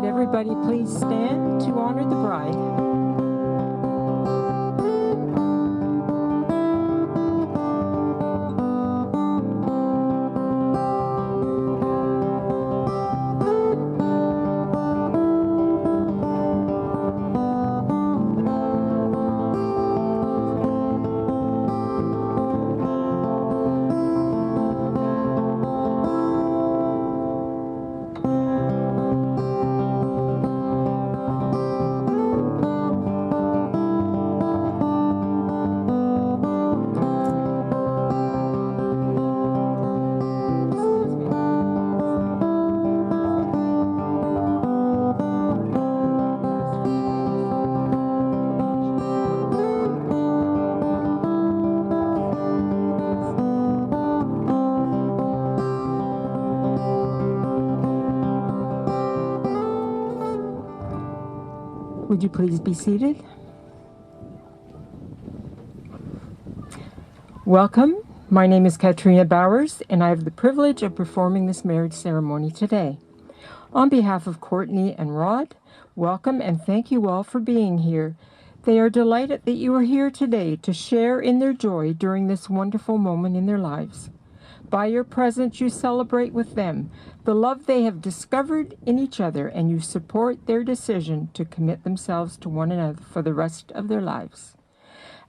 Everybody please stand to honor the bride. Would you please be seated? Welcome. My name is Katrina Bowers, and I have the privilege of performing this marriage ceremony today. On behalf of Courtney and Rod, welcome and thank you all for being here. They are delighted that you are here today to share in their joy during this wonderful moment in their lives. By your presence, you celebrate with them the love they have discovered in each other, and you support their decision to commit themselves to one another for the rest of their lives.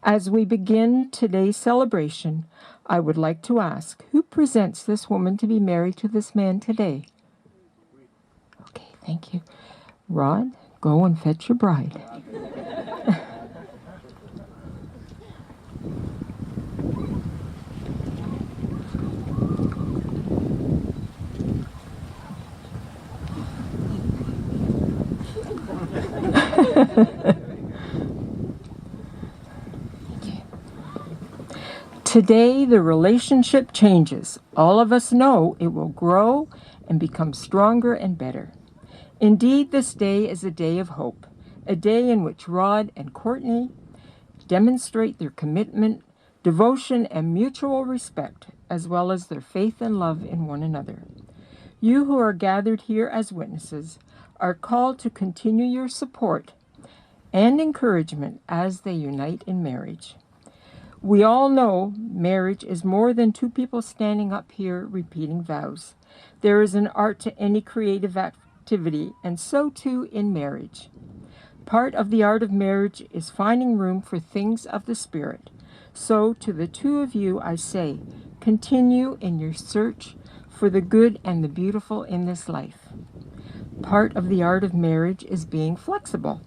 As we begin today's celebration, I would like to ask, who presents this woman to be married to this man today? Okay, thank you. Rod, go and fetch your bride. Today, the relationship changes. All of us know it will grow and become stronger and better. Indeed, this day is a day of hope, a day in which Rod and Courtney demonstrate their commitment, devotion, and mutual respect, as well as their faith and love in one another. You who are gathered here as witnesses are called to continue your support and encouragement as they unite in marriage. We all know marriage is more than two people standing up here repeating vows. There is an art to any creative activity, and so too in marriage. Part of the art of marriage is finding room for things of the Spirit. So to the two of you I say, continue in your search for the good and the beautiful in this life. Part of the art of marriage is being flexible.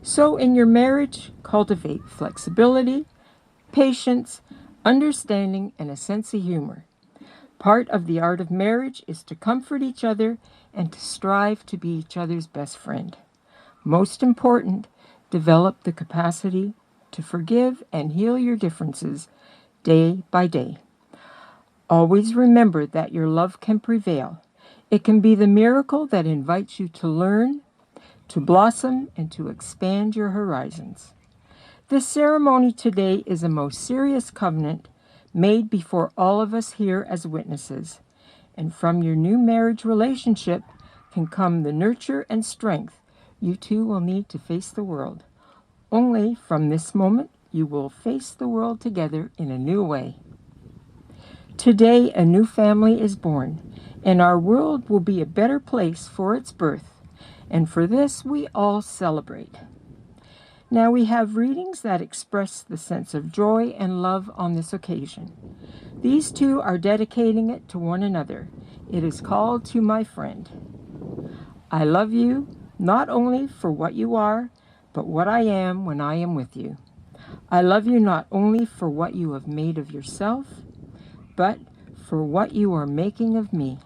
So in your marriage, cultivate flexibility, patience, understanding, and a sense of humor. Part of the art of marriage is to comfort each other and to strive to be each other's best friend. Most important, develop the capacity to forgive and heal your differences day by day. Always remember that your love can prevail. It can be the miracle that invites you to learn, to blossom, and to expand your horizons. This ceremony today is a most serious covenant made before all of us here as witnesses, and from your new marriage relationship can come the nurture and strength you two will need to face the world. Only from this moment, you will face the world together in a new way. Today, a new family is born, and our world will be a better place for its birth, and for this we all celebrate. Now we have readings that express the sense of joy and love on this occasion. These two are dedicating it to one another. It is called To My Friend. I love you, not only for what you are, but what I am when I am with you. I love you not only for what you have made of yourself, but for what you are making of me.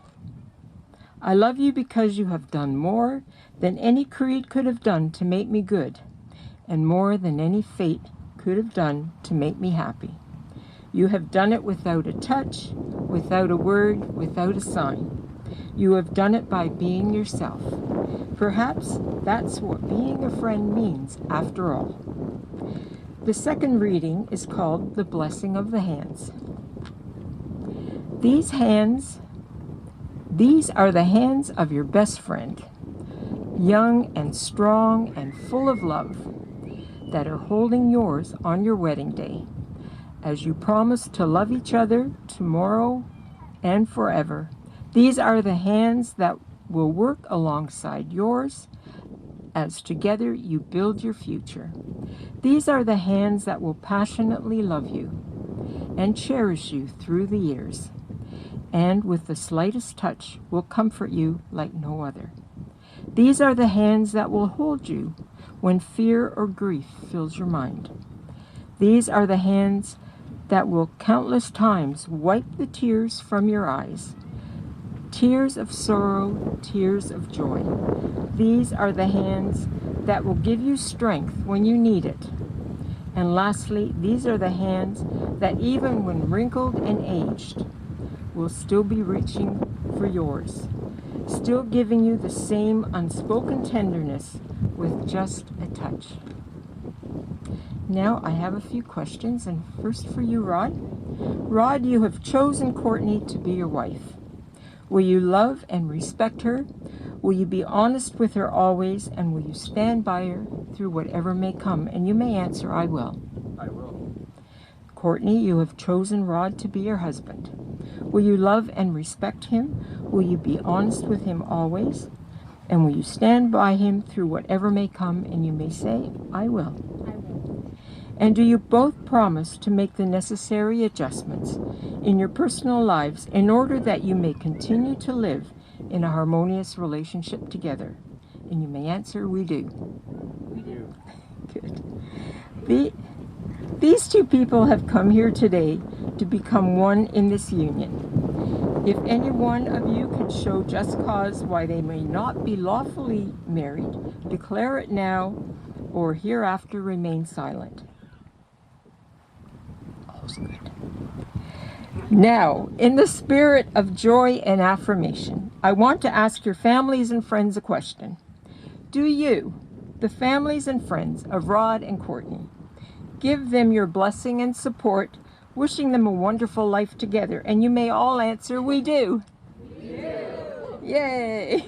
I love you because you have done more than any creed could have done to make me good, and more than any fate could have done to make me happy. You have done it without a touch, without a word, without a sign. You have done it by being yourself. Perhaps that's what being a friend means after all. The second reading is called The Blessing of the Hands. These are the hands of your best friend, young and strong and full of love, that are holding yours on your wedding day, as you promise to love each other tomorrow and forever. These are the hands that will work alongside yours as together you build your future. These are the hands that will passionately love you and cherish you through the years, and with the slightest touch will comfort you like no other. These are the hands that will hold you when fear or grief fills your mind. These are the hands that will countless times wipe the tears from your eyes. Tears of sorrow, tears of joy. These are the hands that will give you strength when you need it. And lastly, these are the hands that even when wrinkled and aged, will still be reaching for yours, still giving you the same unspoken tenderness with just a touch. Now I have a few questions, and first for you, Rod. Rod, you have chosen Courtney to be your wife. Will you love and respect her? Will you be honest with her always? And will you stand by her through whatever may come? And you may answer, I will. I will. Courtney, you have chosen Rod to be your husband. Will you love and respect him? Will you be honest with him always? And will you stand by him through whatever may come? And you may say, I will. I will. And do you both promise to make the necessary adjustments in your personal lives in order that you may continue to live in a harmonious relationship together? And you may answer, we do. We do. Good. These two people have come here today to become one in this union. If any one of you can show just cause why they may not be lawfully married, declare it now or hereafter remain silent. All's good. Now, in the spirit of joy and affirmation, I want to ask your families and friends a question. Do you, the families and friends of Rod and Courtney, give them your blessing and support, wishing them a wonderful life together? And you may all answer, we do. We do. Yay!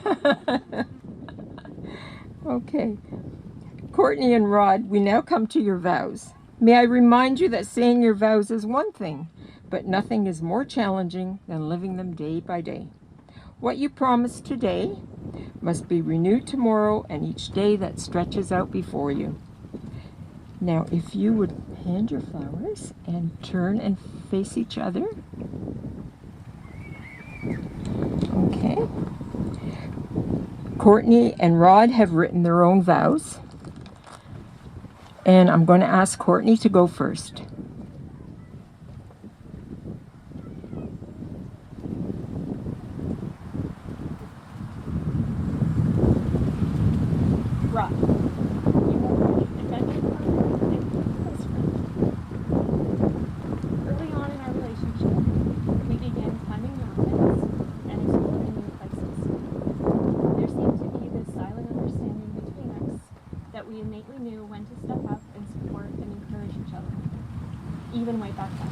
Okay. Courtney and Rod, we now come to your vows. May I remind you that saying your vows is one thing, but nothing is more challenging than living them day by day. What you promise today must be renewed tomorrow and each day that stretches out before you. Now, if you would hand your flowers and turn and face each other. Okay. Courtney and Rod have written their own vows. And I'm going to ask Courtney to go first. Rod, you will be defended and close friend. Early on in our relationship, we began climbing mountains and exploring new places. even way back then.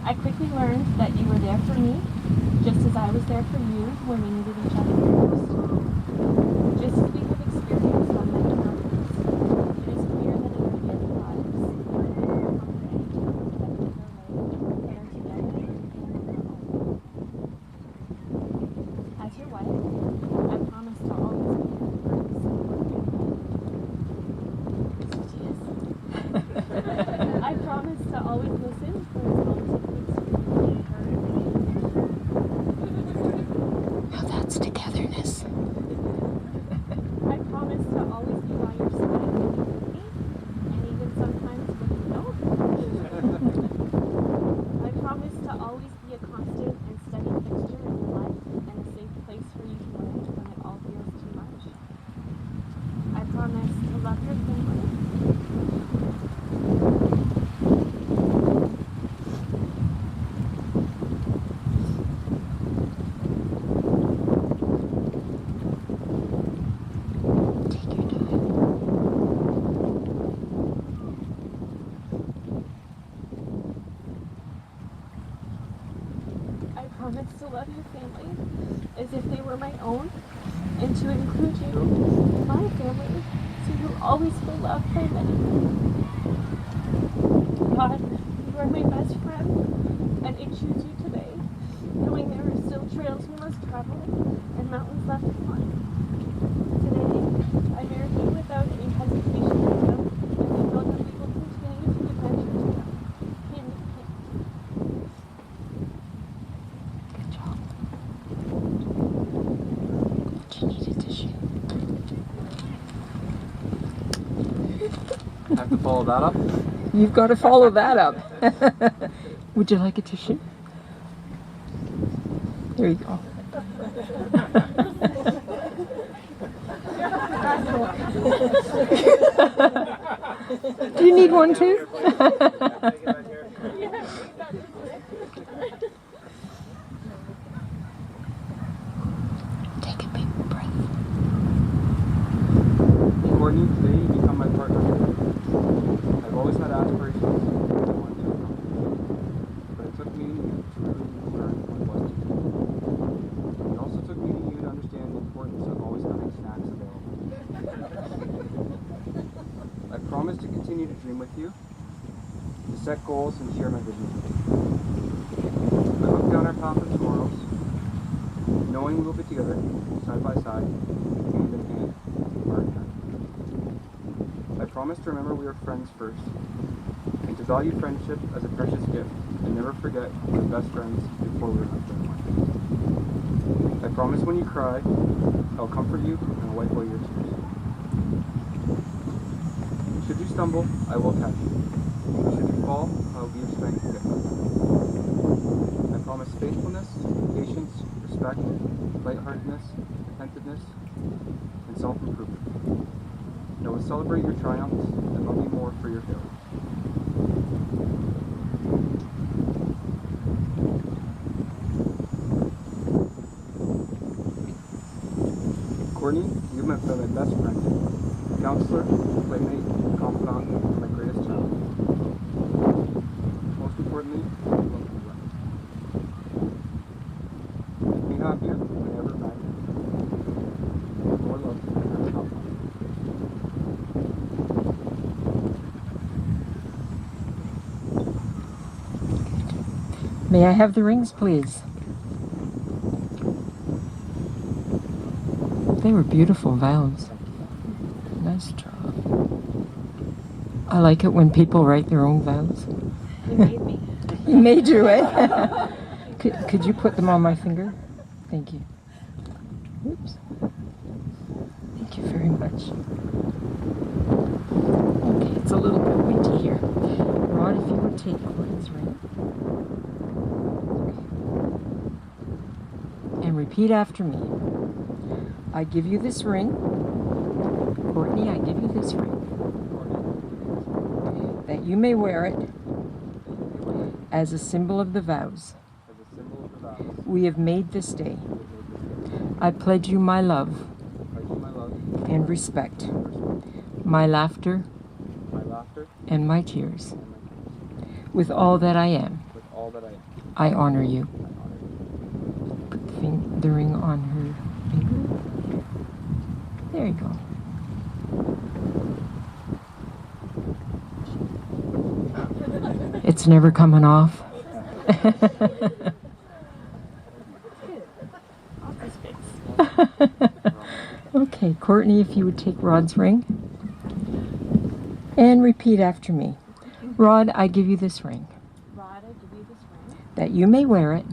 I quickly learned that you were there for me, just as I was there for you when we needed each other the most. Just as we have experienced on many mountains, it is clear that in our daily lives, we are never conquer any challenge that comes our way, but are together and alone. As your wife, I promise to always be there for you. I promise to always listen for as long as it takes for you to be heard. Now that's togetherness. I promise to always be by your side when you need me, and even sometimes when you don't. I promise to always be a constant and steady fixture in your life and a safe place for you to land when it all feels too much. I promise to love your family. Take your time. I promise to love your family as if they were my own, and to include you in my family so you'll always feel loved by many. God, you are my best friend, and I choose you today, knowing there are still trails we must travel and mountains left to climb. Today, I marry you without any hesitation or doubt, and I know that we will continue to adventure together, hand in hand. Good job. Do you need a tissue? Have to follow that up. You've got to follow that up. Would you like a tissue? There you go. Do you need one too? Take a big breath. Courtney, today you become my partner. I've always had aspirations I wanted to accomplish, but it took meeting you to really learn what it was to do. It also took meeting you to understand the importance of always having snacks available. I promise to continue to dream with you, to set goals and share my visions with you. I look down our path of tomorrows, knowing we will be together, side by side, hand in hand, our time. I promise to remember we are friends first, and to value friendship as a precious gift, and never forget we were best friends before we were nothing more. I promise when you cry, I'll comfort you and I'll wipe away your tears. Should you stumble, I will catch you. Should you fall, I will be your strength to get back. I promise faithfulness, patience, respect, lightheartedness, attentiveness, and self-improvement. I will celebrate your triumphs and love you more for your failures. Courtney, you've been my best friend, counselor, playmate, confidant, and my greatest challenge. Most importantly, I love you well. Make me happier than I ever imagined. More love than I ever thought possible. May I have the rings, please? They were beautiful vows. Nice job. I like it when people write their own vows. You made me. You made you, eh? Could you put them on my finger? Thank you. Oops. Thank you very much. Okay, it's a little bit windy here. Rod, if you would take Courtney's ring. And repeat after me. I give you this ring. Courtney, I give you this ring. That you may wear it as a symbol of the vows we have made this day. I pledge you my love and respect, my laughter and my tears. with all that I am. with all that I am. I honor you. I honor you. Put the ring on her finger. There you go. It's never coming off. Okay, Courtney, if you would take Rod's ring and repeat after me. Rod, I give you this ring, Rod, I give you this ring, that you may wear it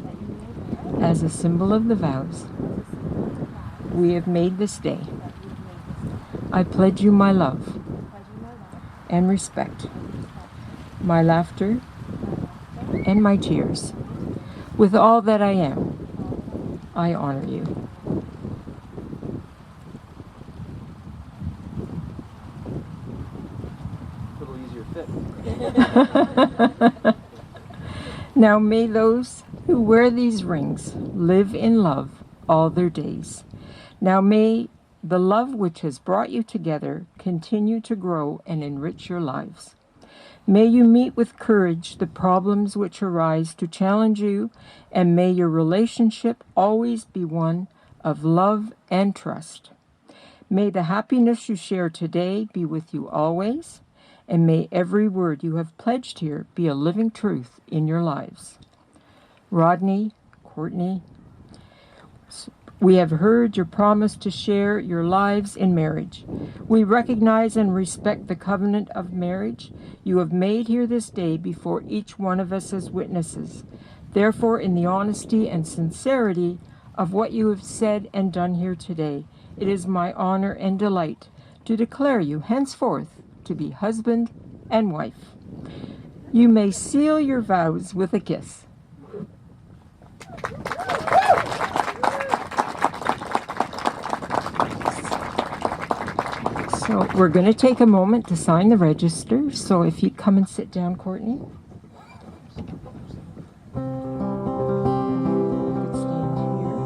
that you may wear as a symbol of the vows as a symbol of the vows we have made this day. that we've made this day. I pledge you my love I pledge you my love and respect, and respect, my laughter my laughter, and my tears. With all that I am, I honor you. A little easier fit. Now may those who wear these rings live in love all their days. Now may the love which has brought you together continue to grow and enrich your lives. May you meet with courage the problems which arise to challenge you, and may your relationship always be one of love and trust. May the happiness you share today be with you always, and may every word you have pledged here be a living truth in your lives. Rodney, Courtney, we have heard your promise to share your lives in marriage. We recognize and respect the covenant of marriage you have made here this day before each one of us as witnesses. Therefore, in the honesty and sincerity of what you have said and done here today, it is my honor and delight to declare you henceforth to be husband and wife. You may seal your vows with a kiss. So we're going to take a moment to sign the register. So if you come and sit down, Courtney. You could stand here.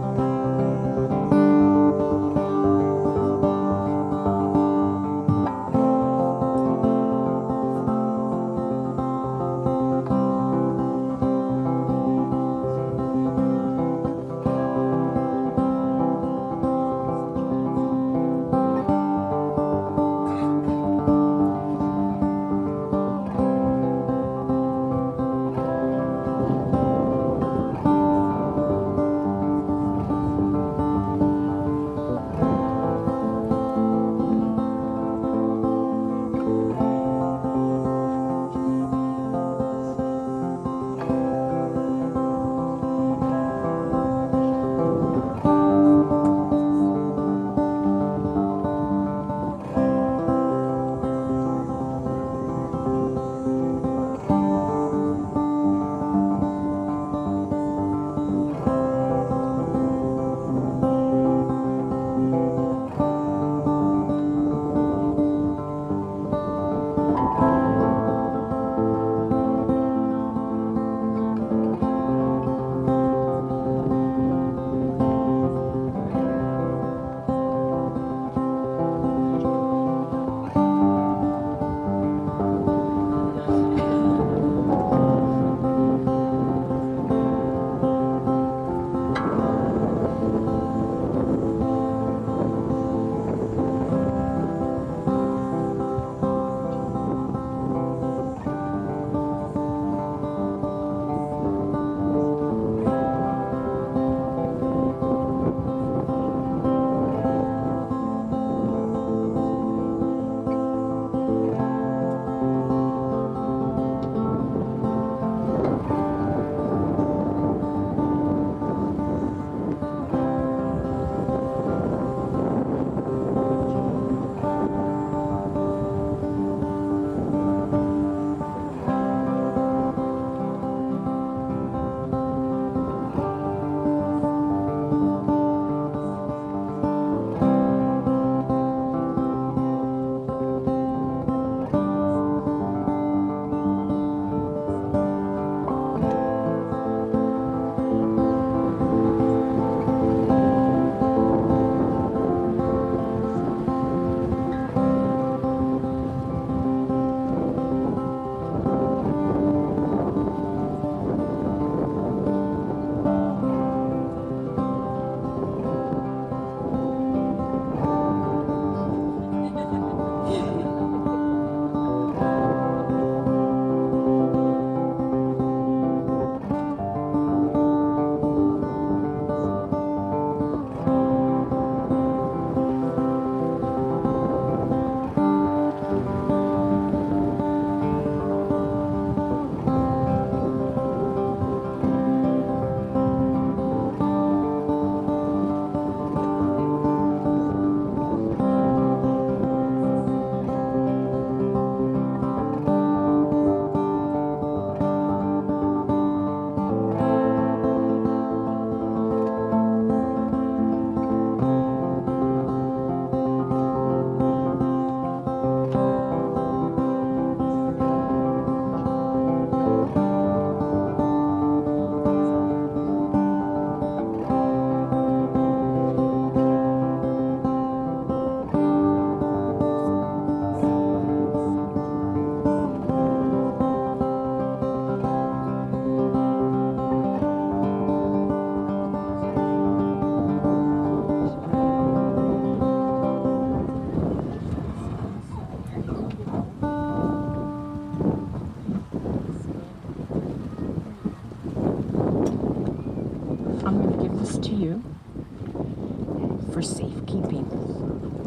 keeping.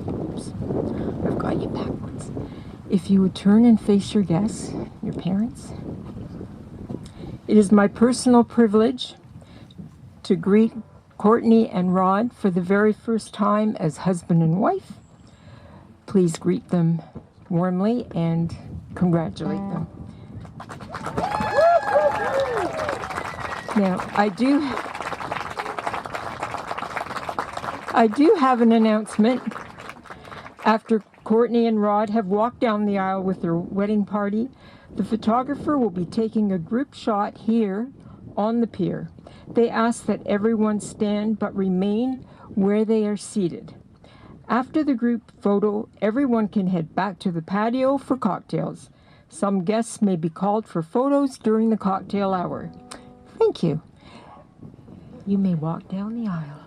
Oops, I've got you backwards. If you would turn and face your guests, your parents. It is my personal privilege to greet Courtney and Rod for the very first time as husband and wife. Please greet them warmly and congratulate them. Now, I do have an announcement. After Courtney and Rod have walked down the aisle with their wedding party, the photographer will be taking a group shot here on the pier. They ask that everyone stand but remain where they are seated. After the group photo, everyone can head back to the patio for cocktails. Some guests may be called for photos during the cocktail hour. Thank you. You may walk down the aisle.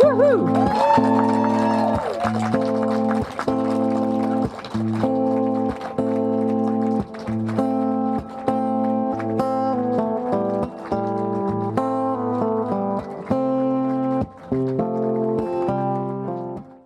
Woohoo!